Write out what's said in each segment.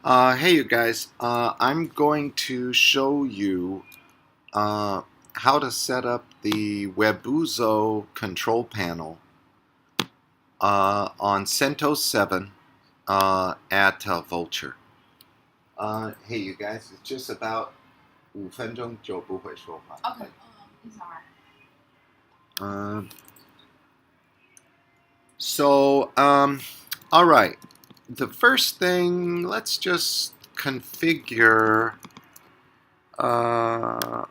Hey you guys, I'm going to show you how to set up the Webuzo control panel on CentOS 7 at Vultr. Hey you guys, it's just about 5分钟就不会说话。Okay, it's alright. All right. The first thing, let's just configure our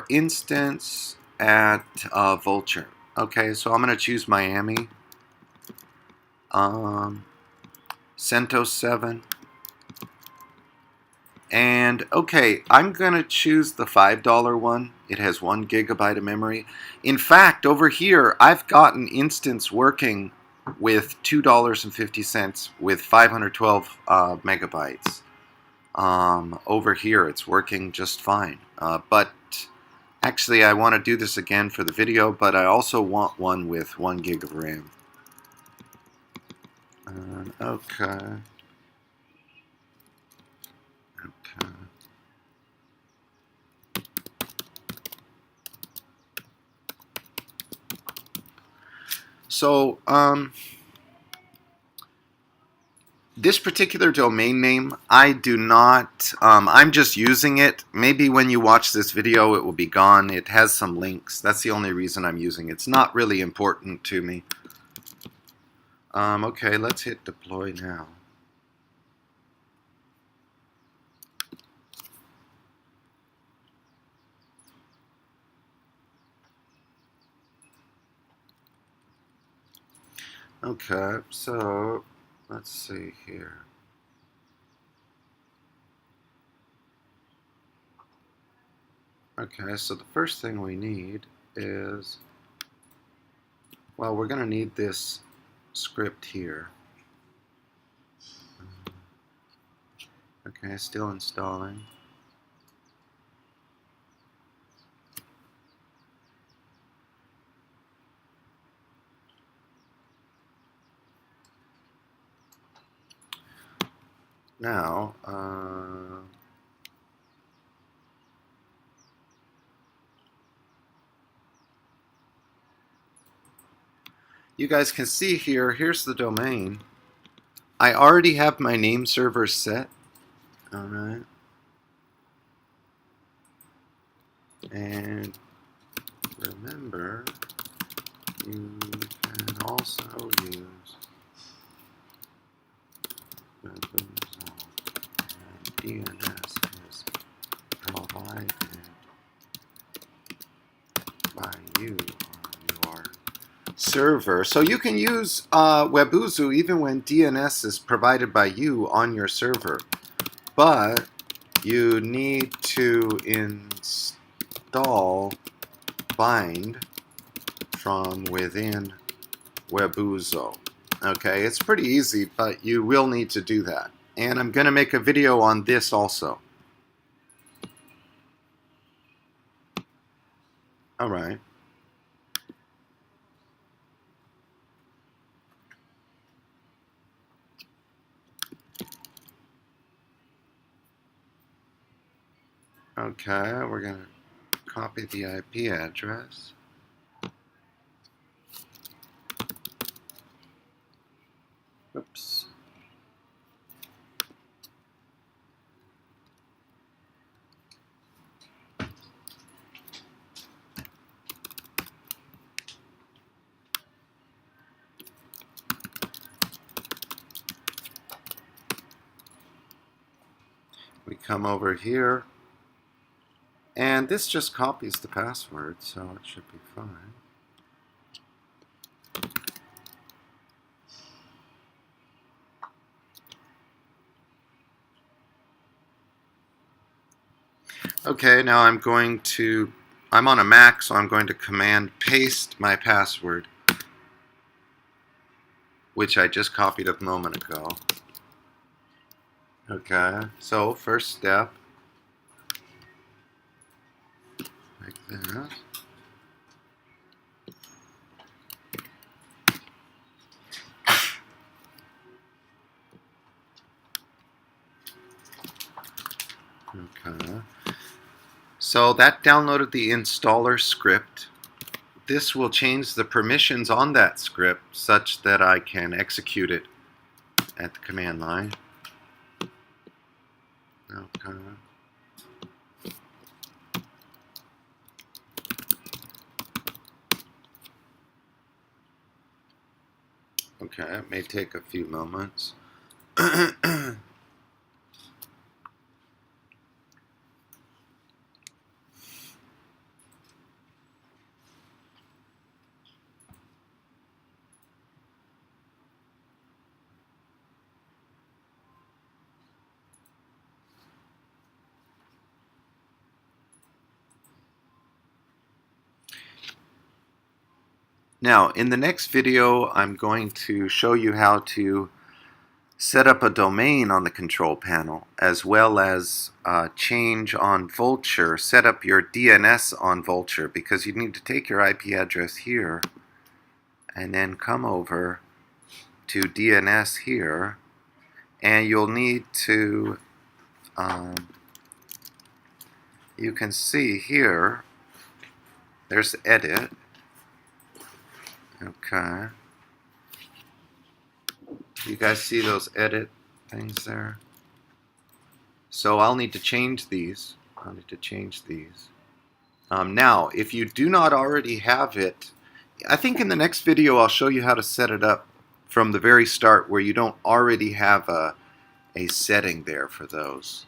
instance at Vultr. Okay, so I'm going to choose Miami, CentOS 7, and okay, I'm going to choose the $5 one. It has 1 gigabyte of memory. In fact, over here, I've got an instance working with $2.50 with 512 megabytes. Over here, it's working just fine. But actually, I want to do this again for the video, but I also want one with 1 gig of RAM. Okay. Okay. So, this particular domain name, I do not, I'm just using it. Maybe when you watch this video, it will be gone. It has some links. That's the only reason I'm using it. It's not really important to me. Okay, let's hit deploy now. Okay, so let's see here. Okay, so the first thing we need is, well, we're going to need this script here. Okay, still installing. Now, you guys can see here, here's the domain. I already have my name server set. Alright. And remember, you can also use Webuzo, and DNS is provided by you on your server. So you can use Webuzo even when DNS is provided by you on your server. But you need to install bind from within Webuzo. Okay, it's pretty easy, but you will need to do that. And I'm going to make a video on this also. All right. Okay, we're going to copy the IP address. Oops. We come over here, and this just copies the password, so it should be fine. Okay, now I'm on a Mac, so I'm going to command paste my password, which I just copied a moment ago. Okay, so first step, like this. Okay. So that downloaded the installer script. This will change the permissions on that script such that I can execute it at the command line. Okay. Okay, it may take a few moments. Now, in the next video, I'm going to show you how to set up a domain on the control panel, as well as change on Vultr, set up your DNS on Vultr, because you need to take your IP address here and then come over to DNS here, and you'll need to, you can see here, there's edit. Okay. You guys see those edit things there? So I'll need to change these. Now, if you do not already have it, I think in the next video I'll show you how to set it up from the very start where you don't already have a setting there for those.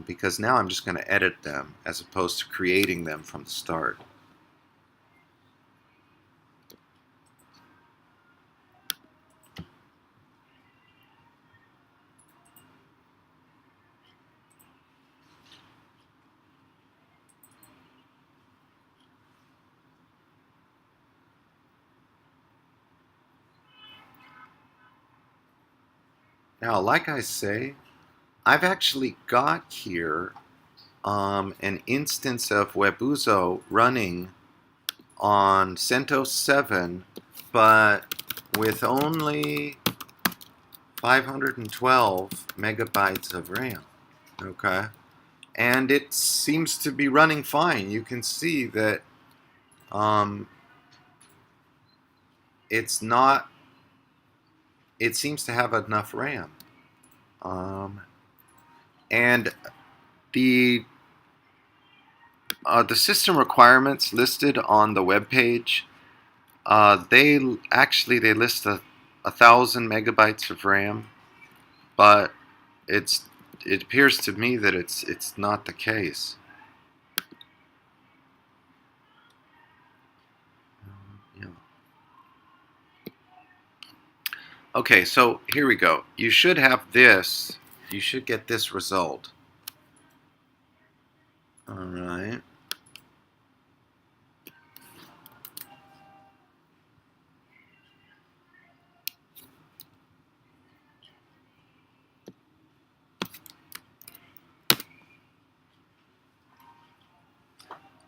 Because now I'm just going to edit them as opposed to creating them from the start. Now, like I say, I've actually got here an instance of Webuzo running on CentOS 7, but with only 512 megabytes of RAM. Okay, and it seems to be running fine. You can see that it's not. It seems to have enough RAM, and the system requirements listed on the web page. They list 1,000 megabytes of RAM, but it appears to me that it's not the case. Yeah. Okay, so here we go. You should have this. You should get this result. All right.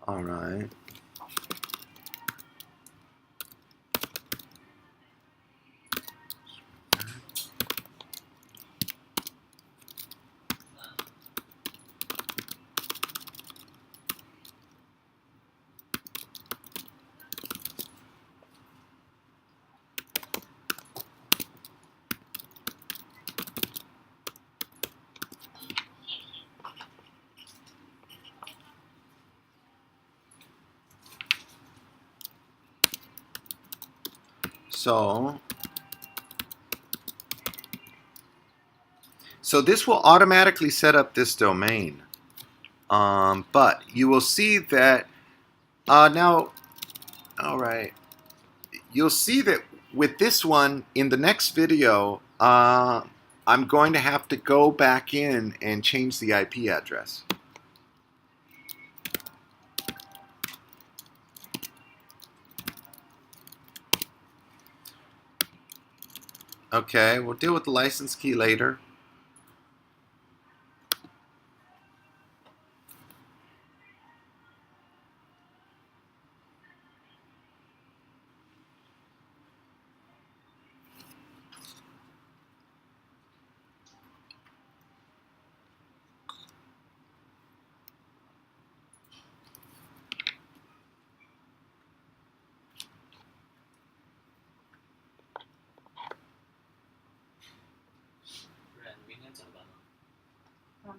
All right. So this will automatically set up this domain. But you will see that now, all right, you'll see that with this one in the next video, I'm going to have to go back in and change the IP address. Okay, we'll deal with the license key later.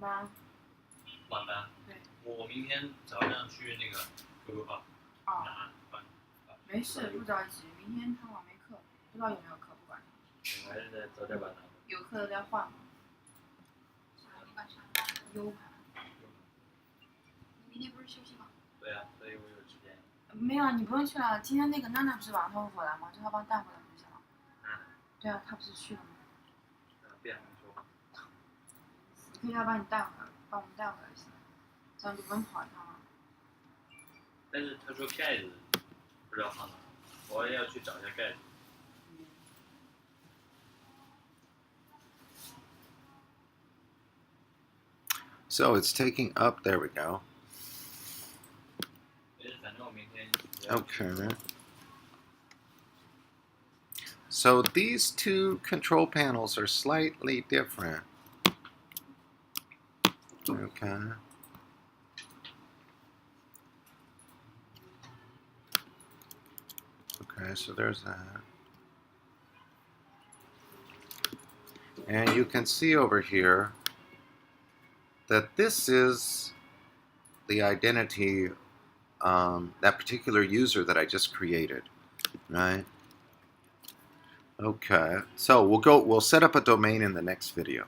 班。晚班。对。我明天早上去那个 QQ 号拿班。没事，不着急。明天他晚没课，不知道有没有课，不管他。我还是在早点晚拿。有课的再换嘛。U 盘。你明天不是休息吗？对啊，所以我有时间。没有啊，你不用去了。今天那个娜娜不是晚上会回来吗？就她帮带回来就行了。对啊，她不是去了吗？不想说话。你可以让她帮你带回来，帮我们带回来就行了，这样就不用跑一趟了。但是他说盖子不知道放哪，我也要去找一下盖子。So it's taking up. There we go. Okay. So these two control panels are slightly different. Okay. Okay, so there's that. And you can see over here that this is the identity, that particular user that I just created, right? Okay, so we'll set up a domain in the next video.